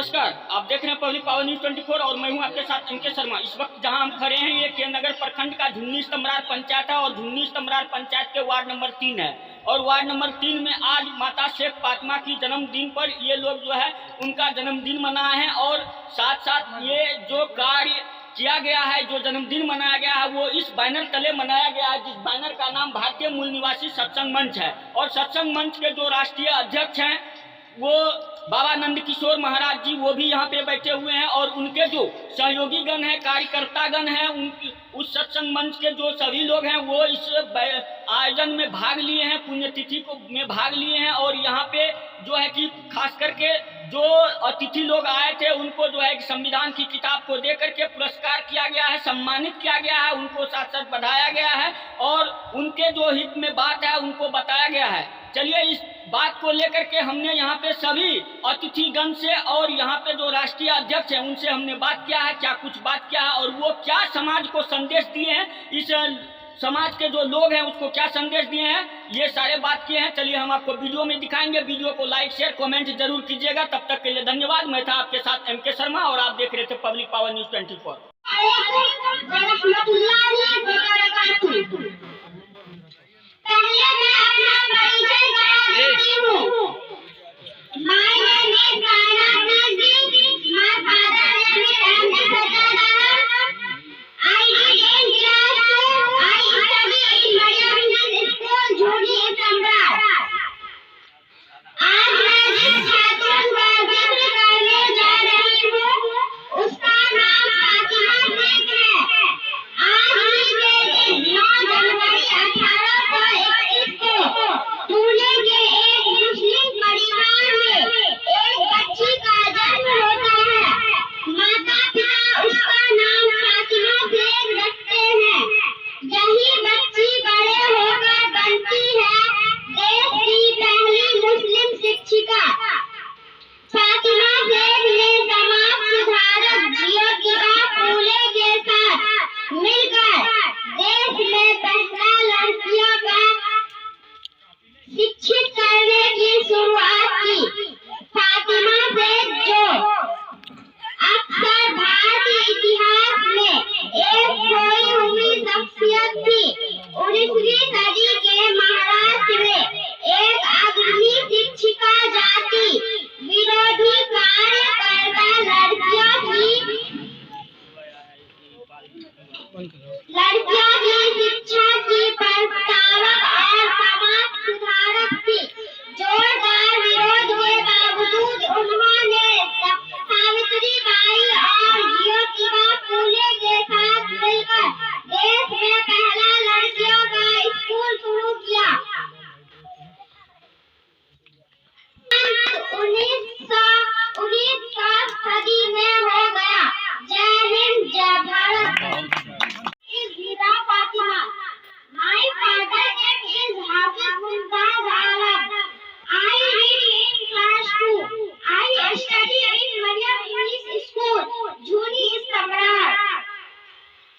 नमस्कार, आप देख रहे हैं पब्लिक पावर न्यूज 24 और मैं हूं आपके साथ एमके शर्मा। इस वक्त जहां हम खड़े हैं ये के नगर प्रखंड का झुन्नी स्तमरार पंचायत है और झुन्नी स्तमरार पंचायत के वार्ड नंबर 3 है। और वार्ड नंबर 3 में आज माता शेख फातिमा की जन्मदिन पर ये लोग जो है उनका जन्मदिन मनाए हैं और साथ साथ ये जो कार्य किया गया है, जो जन्मदिन मनाया गया है, वो इस बैनर तले मनाया गया है, जिस बैनर का नाम भारतीय मूल निवासी सत्संग मंच है। और सत्संग मंच के जो राष्ट्रीय अध्यक्ष हैं वो बाबा नंद किशोर महाराज जी, वो भी यहाँ पे बैठे हुए हैं। और उनके जो सहयोगी गण हैं, कार्यकर्ता गण हैं, उनकी उस सत्संग मंच के जो सभी लोग हैं वो इस आयोजन में भाग लिए हैं, पुण्यतिथि को में भाग लिए हैं। और यहाँ पे जो है कि खास करके जो अतिथि लोग आए थे उनको जो है संविधान की किताब को दे करके पुरस्कार किया गया है, सम्मानित किया गया है, उनको साथ साथ बढ़ाया गया है और उनके जो हित में बात है उनको बताया गया है। चलिए इस बात को लेकर के हमने यहाँ पे सभी अतिथिगण से और यहाँ पे जो राष्ट्रीय अध्यक्ष हैं उनसे हमने बात किया है, क्या कुछ बात किया है और वो क्या समाज को संदेश दिए हैं, इस समाज के जो लोग हैं उसको क्या संदेश दिए हैं, ये सारे बात किए हैं। चलिए हम आपको वीडियो में दिखाएंगे। वीडियो को लाइक शेयर कमेंट जरूर कीजिएगा। तब तक के लिए धन्यवाद। मैं था आपके साथ एमके शर्मा और आप देख रहे थे पब्लिक पावर न्यूज 24। शिक्षित करने की शुरुआत की। फातिमा शेख जो अक्सर भारतीय इतिहास में एक खोई हुई शख्सियत थी, 19वीं सदी के महाराष्ट्र में एक अग्रणी शिक्षिका, जाति विरोधी कार्यकर्ता, लड़कियों की शिक्षा की प्रस्तावक और समाज सुधारक थी। जोरदार विरोध के बावजूद उन्होंने सावित्रीबाई और ज्योतिबा फूले के साथ मिलकर देश में पहला लड़कियों का स्कूल शुरू किया। 19वीं सदी में हो गया। जय हिंद, जय Bharat. Fatima, my father name is Hafiz Mumtaz Alam. I read in class 2. I study in Mariam English School, Jhunni स्तमरार।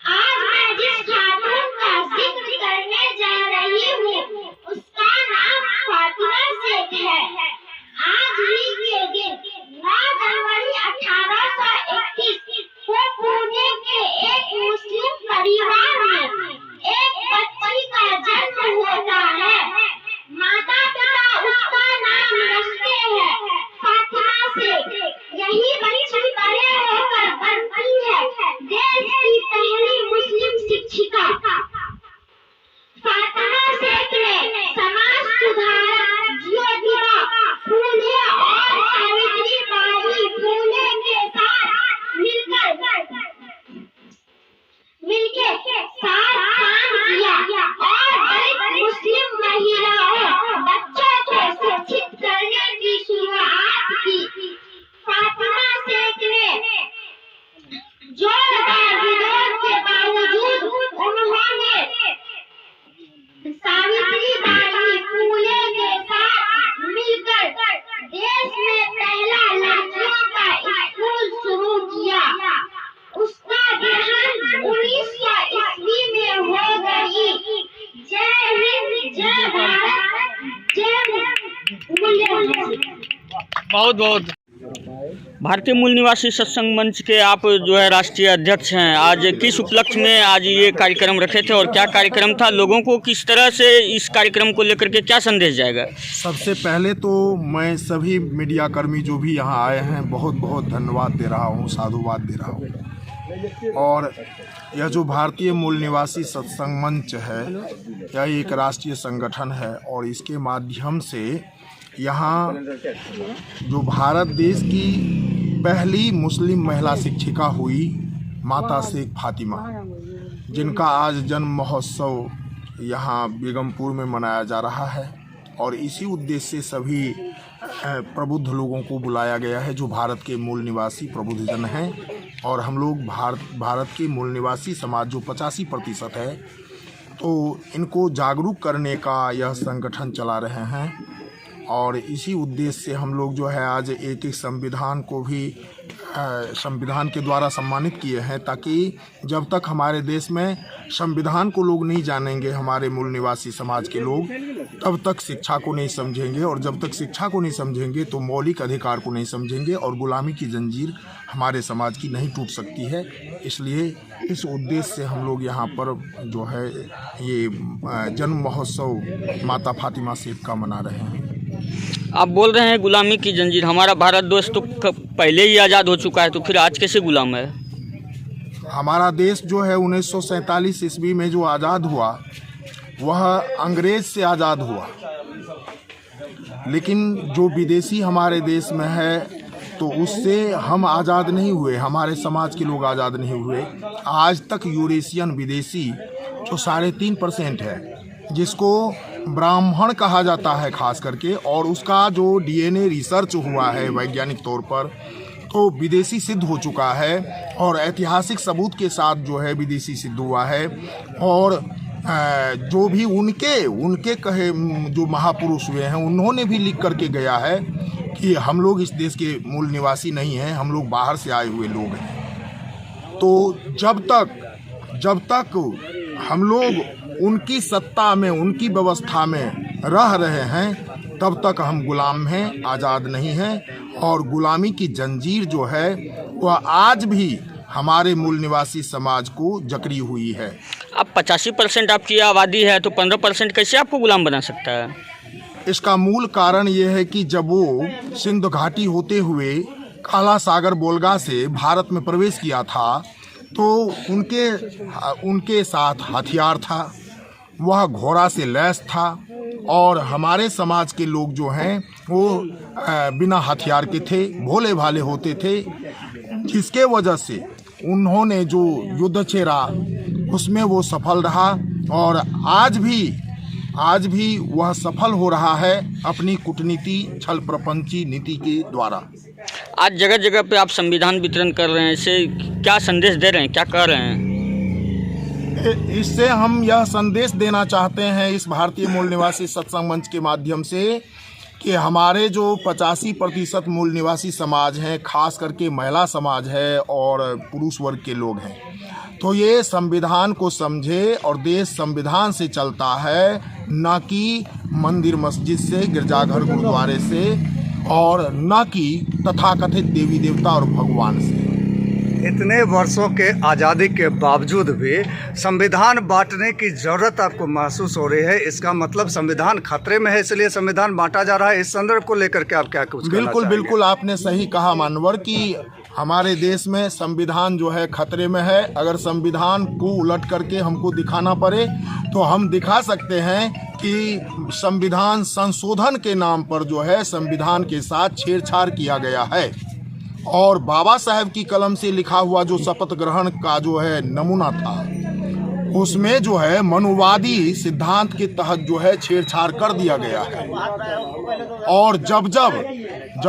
आज मैं जिस खातून का जिक्र करने जा रही हूँ उसका नाम फातिमा शेख है। आज ही के दिन 9 जनवरी 1831 को पुणे के एक मुस्लिम परिवार में एक बच्ची का जन्म होता है। माता पिता उसका नाम रखते हैं फातिमा शेख। यही बच्ची बड़े होकर बनती है देश की पहली मुस्लिम शिक्षिका। फातिमा शेख ने समाज सुधारक ज्योतिबा फूले और सावित्रीबाई फूले के साथ मिलके साथ काम किया और दलित मुस्लिम महिलाओं बच्चों को शिक्षित करने की शुरुआत की। फातिमा शेख ने जोरदार विरोध के बावजूद उन्होंने सावित्रीबाई फूले के साथ मिलकर देश में पहला लड़कियों का स्कूल शुरू किया। उसका देहांत 1900 ईस्वी में हो गई। जय हिंद, जय भारत, जय। बहुत बहुत भारतीय मूल निवासी सत्संग मंच के आप जो है राष्ट्रीय अध्यक्ष हैं। आज किस उपलक्ष्य में आज ये कार्यक्रम रखे थे और क्या कार्यक्रम था, लोगों को किस तरह से इस कार्यक्रम को लेकर के क्या संदेश जाएगा? सबसे पहले तो मैं सभी मीडिया कर्मी जो भी यहाँ आए हैं बहुत बहुत धन्यवाद दे रहा हूँ, साधुवाद दे रहा हूँ। और यह जो भारतीय मूल निवासी सत्संग मंच है, यह एक राष्ट्रीय संगठन है और इसके माध्यम से यहाँ जो भारत देश की पहली मुस्लिम महिला शिक्षिका हुई माता शेख फातिमा, जिनका आज जन्म महोत्सव यहाँ बेगमपुर में मनाया जा रहा है और इसी उद्देश्य से सभी प्रबुद्ध लोगों को बुलाया गया है जो भारत के मूल निवासी प्रबुद्धजन हैं। और हम लोग भारत के मूल निवासी समाज जो 85% है, तो इनको जागरूक करने का यह संगठन चला रहे हैं। और इसी उद्देश्य से हम लोग जो है आज एक संविधान को भी संविधान के द्वारा सम्मानित किए हैं, ताकि जब तक हमारे देश में संविधान को लोग नहीं जानेंगे, हमारे मूल निवासी समाज के लोग, तब तक शिक्षा को नहीं समझेंगे और जब तक शिक्षा को नहीं समझेंगे तो मौलिक अधिकार को नहीं समझेंगे और गुलामी की जंजीर हमारे समाज की नहीं टूट सकती है। इसलिए इस उद्देश्य से हम लोग यहाँ पर जो है ये जन्म महोत्सव माता फातिमा शेख का मना रहे हैं। आप बोल रहे हैं गुलामी की जंजीर, हमारा भारत देश तो पहले ही आज़ाद हो चुका है, तो फिर आज कैसे गुलाम है? हमारा देश जो है 1947 ईस्वी में जो आज़ाद हुआ वह अंग्रेज से आज़ाद हुआ, लेकिन जो विदेशी हमारे देश में है तो उससे हम आज़ाद नहीं हुए, हमारे समाज के लोग आज़ाद नहीं हुए। आज तक यूरेशियन विदेशी जो 3.5% है, जिसको ब्राह्मण कहा जाता है खास करके, और उसका जो डीएनए रिसर्च हुआ है वैज्ञानिक तौर पर, तो विदेशी सिद्ध हो चुका है और ऐतिहासिक सबूत के साथ जो है विदेशी सिद्ध हुआ है। और जो भी उनके कहे जो महापुरुष हुए हैं, उन्होंने भी लिख करके गया है कि हम लोग इस देश के मूल निवासी नहीं हैं, हम लोग बाहर से आए हुए लोग हैं। तो जब तक हम लोग उनकी सत्ता में, उनकी व्यवस्था में रह रहे हैं, तब तक हम गुलाम हैं, आज़ाद नहीं हैं। और गुलामी की जंजीर जो है वह आज भी हमारे मूल निवासी समाज को जकड़ी हुई है। अब 85% आपकी आबादी है, तो 15% कैसे आपको गुलाम बना सकता है? इसका मूल कारण ये है कि जब वो सिंध घाटी होते हुए काला सागर बोलगा से भारत में प्रवेश किया था, तो उनके साथ हथियार था, वह घोड़ा से लैस था और हमारे समाज के लोग जो हैं वो बिना हथियार के थे, भोले भाले होते थे, जिसके वजह से उन्होंने जो युद्ध छेड़ा उसमें वो सफल रहा और आज भी वह सफल हो रहा है अपनी कूटनीति, छल प्रपंची नीति के द्वारा। आज जगह जगह पे आप संविधान वितरण कर रहे हैं, इससे क्या संदेश दे रहे हैं, क्या कह रहे हैं? इससे हम यह संदेश देना चाहते हैं इस भारतीय मूल निवासी सत्संग मंच के माध्यम से कि हमारे जो 85% मूल निवासी समाज हैं, खास करके महिला समाज है और पुरुष वर्ग के लोग हैं, तो ये संविधान को समझे और देश संविधान से चलता है, न कि मंदिर मस्जिद से, गिरजाघर गुरुद्वारे से, और न कि तथाकथित देवी देवता और भगवान से। इतने वर्षों के आज़ादी के बावजूद भी संविधान बांटने की ज़रूरत आपको महसूस हो रही है, इसका मतलब संविधान खतरे में है, इसलिए संविधान बांटा जा रहा है। इस संदर्भ को लेकर के आप क्या कुछ बिल्कुल आपने सही कहा मानवर कि हमारे देश में संविधान जो है खतरे में है। अगर संविधान को उलट करके हमको दिखाना पड़े तो हम दिखा सकते हैं कि संविधान संशोधन के नाम पर जो है संविधान के साथ छेड़छाड़ किया गया है और बाबा साहेब की कलम से लिखा हुआ जो शपथ ग्रहण का जो है नमूना था, उसमें जो है मनुवादी सिद्धांत के तहत जो है छेड़छाड़ कर दिया गया है। और जब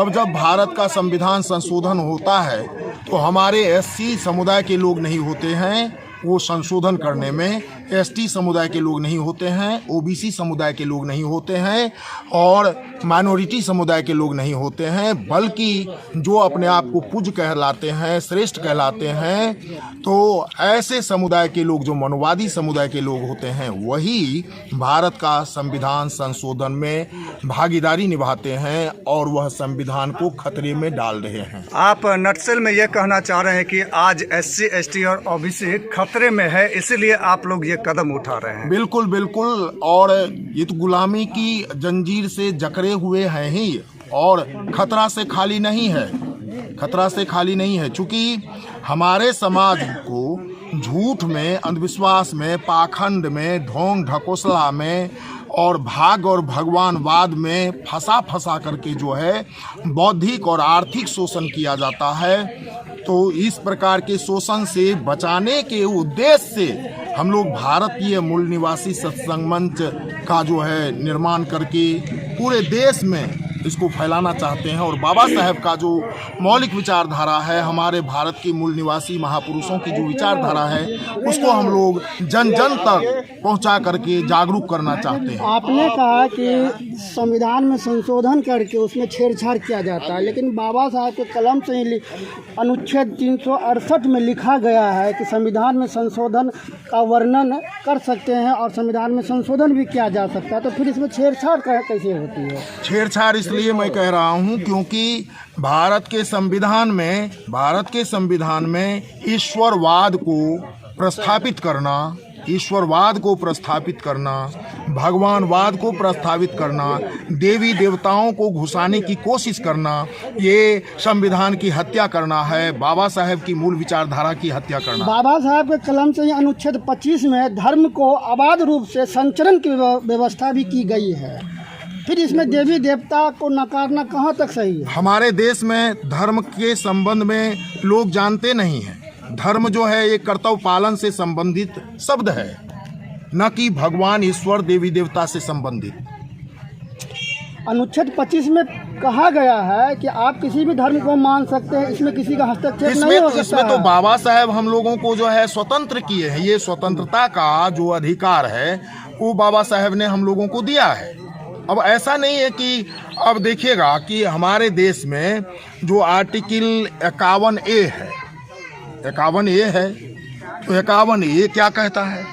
जब भारत का संविधान संशोधन होता है तो हमारे एससी समुदाय के लोग नहीं होते हैं, वो संशोधन करने में एसटी समुदाय के लोग नहीं होते हैं, ओबीसी समुदाय के लोग नहीं होते हैं और माइनॉरिटी समुदाय के लोग नहीं होते हैं, बल्कि जो अपने आप को पूज्य कहलाते हैं, श्रेष्ठ कहलाते हैं, तो ऐसे समुदाय के लोग, जो मनुवादी समुदाय के लोग होते हैं, वही भारत का संविधान संशोधन में भागीदारी निभाते हैं और वह संविधान को खतरे में डाल रहे हैं। आप नटसेल में ये कहना चाह रहे हैं कि आज SC, ST और OBC खतरे में है, इसीलिए आप लोग ये कदम उठा रहे हैं? बिल्कुल बिल्कुल, और ये तो गुलामी की जंजीर से जकड़े हुए हैं ही, और खतरा से खाली नहीं है, खतरा से खाली नहीं है। चूँकि हमारे समाज को झूठ में, अंधविश्वास में, पाखंड में, ढोंग ढकोसला में और भाग और भगवानवाद में फंसा करके जो है बौद्धिक और आर्थिक शोषण किया जाता है। तो इस प्रकार के शोषण से बचाने के उद्देश्य से हम लोग भारतीय मूल निवासी सत्संग मंच का जो है निर्माण करके पूरे देश में इसको फैलाना चाहते हैं। और बाबा साहेब का जो मौलिक विचारधारा है, हमारे भारत के मूल निवासी महापुरुषों की जो विचारधारा है, उसको हम लोग जन जन तक पहुंचा करके जागरूक करना चाहते हैं। आपने कहा कि संविधान में संशोधन करके उसमें छेड़छाड़ किया जाता है, लेकिन बाबा साहब के कलम से ही अनुच्छेद 368 में लिखा गया है कि संविधान में संशोधन का वर्णन कर सकते हैं और संविधान में संशोधन भी किया जा सकता है, तो फिर इसमें छेड़छाड़ कैसे होती है? छेड़छाड़ इसलिए मैं कह रहा हूं क्योंकि भारत के संविधान में ईश्वरवाद को प्रस्थापित करना, भगवानवाद को प्रस्तावित करना, देवी देवताओं को घुसाने की कोशिश करना, ये संविधान की हत्या करना है, बाबा साहेब की मूल विचारधारा की हत्या करना। बाबा साहेब के कलम से अनुच्छेद 25 में धर्म को अबाध रूप से संचरण की व्यवस्था भी की गई है, फिर इसमें देवी देवता को नकारना कहाँ तक सही है? हमारे देश में धर्म के संबंध में लोग जानते नहीं हैं। धर्म जो है एक कर्तव्य पालन से संबंधित शब्द है, न कि भगवान, ईश्वर, देवी देवता से संबंधित। अनुच्छेद 25 में कहा गया है कि आप किसी भी धर्म को मान सकते हैं, इसमें किसी का हस्तक्षेप नहीं हो सकता। इसमें तो बाबा साहेब हम लोगों को जो है स्वतंत्र किए हैं। ये स्वतंत्रता का जो अधिकार है वो बाबा साहेब ने हम लोगों को दिया है। अब ऐसा नहीं है कि अब देखिएगा कि हमारे देश में जो आर्टिकल 51A है, 51A है, तो 51A क्या कहता है?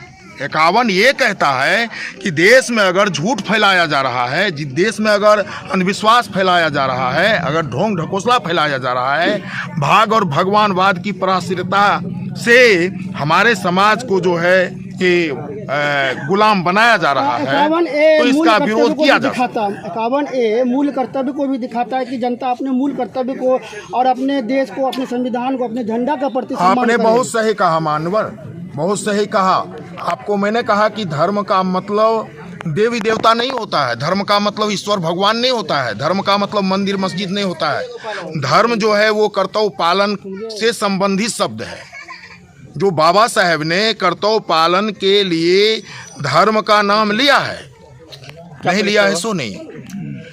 51A कहता है कि देश में अगर झूठ फैलाया जा रहा है, देश में अगर अंधविश्वास फैलाया जा रहा है, अगर ढोंग ढकोसला फैलाया जा रहा है, भाग और भगवानवाद की पराश्रितता से हमारे समाज को जो है कि गुलाम बनाया जा रहा है, तो इसका विरोध किया जाता है। 51A मूल कर्तव्य को भी दिखाता है कि जनता अपने मूल कर्तव्य को और अपने देश को, अपने संविधान को, अपने झंडा का प्रति सम्मान करे। आपने बहुत सही कहा मानवर, बहुत सही कहा। आपको मैंने कहा कि धर्म का मतलब देवी देवता नहीं होता है, धर्म का मतलब ईश्वर भगवान नहीं होता है, धर्म का मतलब मंदिर मस्जिद नहीं होता है। धर्म जो है वो कर्तव्य पालन से संबंधित शब्द है। जो बाबा साहेब ने कर्तव्य पालन के लिए धर्म का नाम लिया है, नहीं लिया है सो नहीं,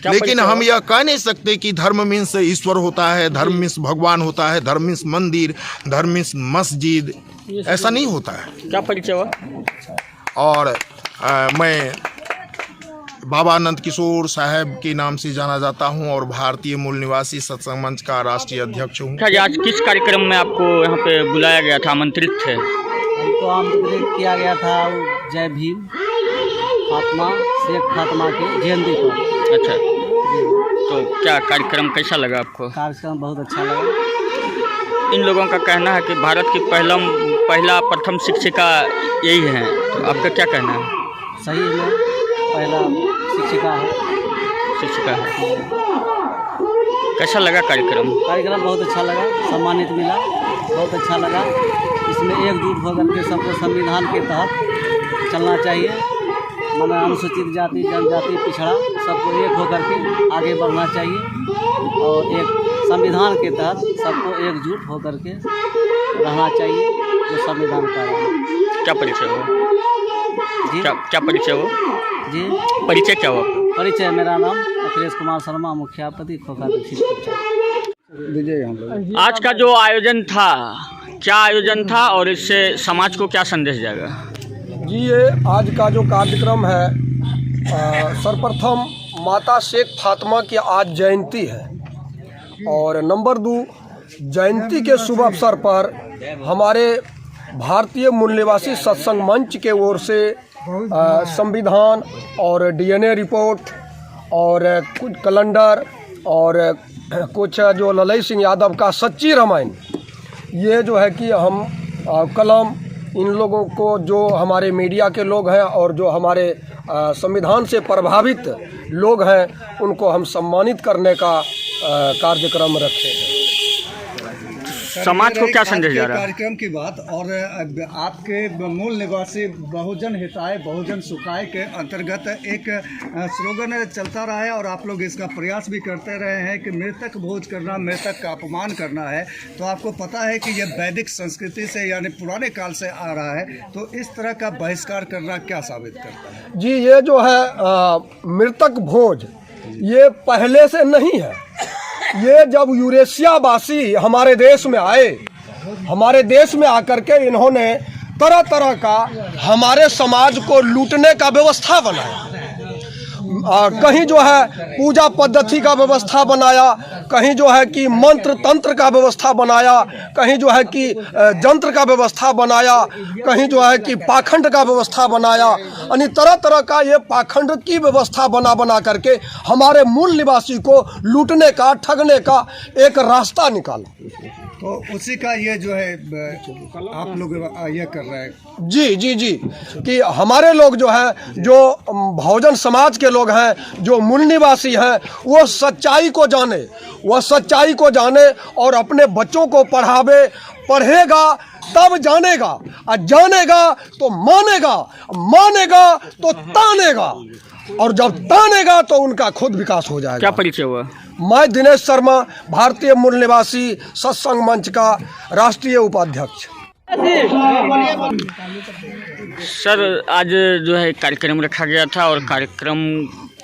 लेकिन हम यह कह नहीं सकते कि धर्म मीन्स ईश्वर होता है, धर्म मीन्स भगवान होता है, धर्म मीन्स मंदिर, धर्म मीन्स मस्जिद, ऐसा नहीं होता है। क्या परिचय हुआ? और मैं बाबा नंद किशोर साहब के नाम से जाना जाता हूं और भारतीय मूल निवासी सत्संग मंच का राष्ट्रीय अध्यक्ष हूं। आज किस कार्यक्रम में आपको यहाँ पे बुलाया गया था, आमंत्रित थे? हमको आमंत्रित किया गया था जय भीम फातिमा शेख फातिमा के जयंती पर। अच्छा, तो क्या कार्यक्रम कैसा लगा आपको? कार्यक्रम बहुत अच्छा लगा। इन लोगों का कहना है कि भारत की प्रथम शिक्षिका यही है, तो आपका क्या कहना है? सही में पहला शिक्षिका है। कैसा लगा कार्यक्रम? कार्यक्रम बहुत अच्छा लगा, सम्मानित मिला, बहुत अच्छा लगा। इसमें एकजुट होकर के सबको संविधान के तहत चलना चाहिए। माना अनुसूचित जाति, जनजाति, पिछड़ा सबको एक होकर के आगे बढ़ना चाहिए और एक संविधान के तहत सबको एकजुट होकर के रहना चाहिए, जो संविधान का है। क्या परिचय हो? क्या परिचय हो जी? परिचय क्या हुआ? परिचय मेरा नाम अखिलेश कुमार शर्मा, मुखियापति खोखा। आज का जो आयोजन था क्या आयोजन था और इससे समाज को क्या संदेश जाएगा? जी, ये आज का जो कार्यक्रम है, सर्वप्रथम माता शेख फातिमा की आज जयंती है और नंबर 2 जयंती के शुभ अवसर पर हमारे भारतीय मूल निवासी सत्संग मंच के ओर से संविधान और डीएनए रिपोर्ट और कुछ कैलेंडर और कुछ जो ललई सिंह यादव का सच्ची रामायण, ये जो है कि हम कलम इन लोगों को, जो हमारे मीडिया के लोग हैं और जो हमारे संविधान से प्रभावित लोग हैं, उनको हम सम्मानित करने का कार्यक्रम रखे हैं। समाज को क्या संदेश जा रहा है? कार्यक्रम की बात और आपके मूल निवासी बहुजन हिताय बहुजन सुखाय के अंतर्गत एक स्लोगन चलता रहा है और आप लोग इसका प्रयास भी करते रहे हैं कि मृतक भोज करना, मृतक का अपमान करना है। तो आपको पता है कि यह वैदिक संस्कृति से यानी पुराने काल से आ रहा है, तो इस तरह का बहिष्कार करना क्या साबित करता है? जी, ये जो है मृतक भोज, ये पहले से नहीं है। ये जब यूरेशियावासी हमारे देश में आए, हमारे देश में आकर के इन्होंने तरह तरह का हमारे समाज को लूटने का व्यवस्था बनाया। कहीं जो है पूजा पद्धति का व्यवस्था बनाया, कहीं जो है कि मंत्र तंत्र का व्यवस्था बनाया, कहीं जो है कि जंत्र का व्यवस्था बनाया, कहीं जो है कि पाखंड का व्यवस्था बनाया। यानी तरह तरह का ये पाखंड की व्यवस्था बना करके हमारे मूल निवासी को लूटने का, ठगने का एक रास्ता निकाला। तो उसी का ये जो है आप लोग ये कर रहे हैं। जी जी जी, कि हमारे लोग जो है, जो बहुजन समाज के लोग हैं, जो मूल निवासी हैं, वो सच्चाई को जाने, वह सच्चाई को जाने और अपने बच्चों को पढ़ावे। पढ़ेगा तब जानेगा, और जानेगा तो मानेगा, मानेगा तो तानेगा, और जब तानेगा तो उनका खुद विकास हो जाएगा। क्या परिचय हुआ? मैं दिनेश शर्मा, भारतीय मूल निवासी सत्संग मंच का राष्ट्रीय उपाध्यक्ष। सर, आज जो है कार्यक्रम रखा गया था और कार्यक्रम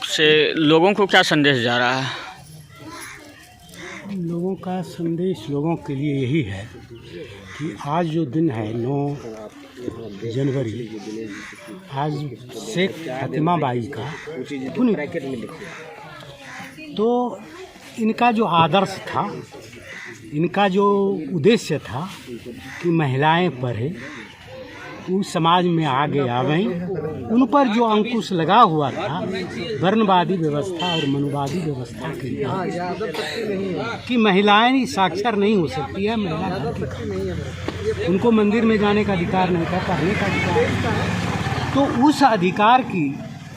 से लोगों को क्या संदेश जा रहा है? लोगों का संदेश लोगों के लिए यही है कि आज जो दिन है 9 जनवरी, आज शेख फातिमा बाई का पुण्य, तो इनका जो आदर्श था, इनका जो उद्देश्य था कि महिलाएं पढ़े, उस समाज में आगे आ गई। उन पर जो अंकुश लगा हुआ था वर्णवादी व्यवस्था और मनुवादी व्यवस्था के लिए कि महिलाएं साक्षर नहीं हो सकती है, महिला उनको मंदिर में जाने का अधिकार नहीं था, पढ़ने का अधिकार नहीं था। तो उस अधिकार की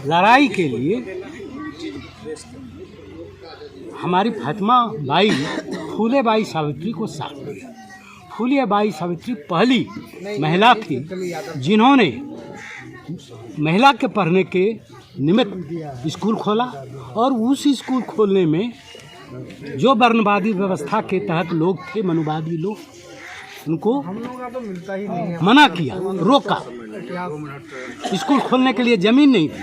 लड़ाई के लिए हमारी Fatima by, Phule by Savitri को साथ दिया। फूले बाई सावित्री पहली महिला थी जिन्होंने महिला के पढ़ने के निमित्त स्कूल खोला, और उस स्कूल खोलने में जो वर्णवादी व्यवस्था के तहत लोग थे, मनुवादी लोग, उनको मना किया, रोका। स्कूल खोलने के लिए ज़मीन नहीं थी।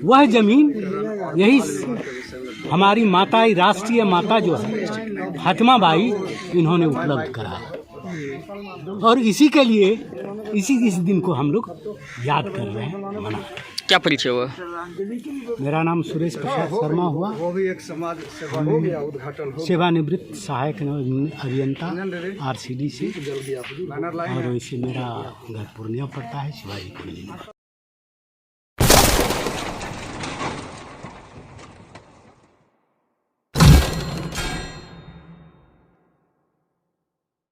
वह ज़मीन यही हमारी माता, राष्ट्रीय माता जो है फातिमा बाई, इन्होंने उपलब्ध कराया। और इसी के लिए इस दिन को हम लोग याद कर रहे हैं, मना। क्या परिचय हुआ? मेरा नाम सुरेश प्रसाद शर्मा हुआ, वो भी एक समाज सेवानिवृत्त सहायक अभियंता RCD से, और वैसे मेरा घर पूर्णिया पड़ता है, शिवाजी कॉलोनी।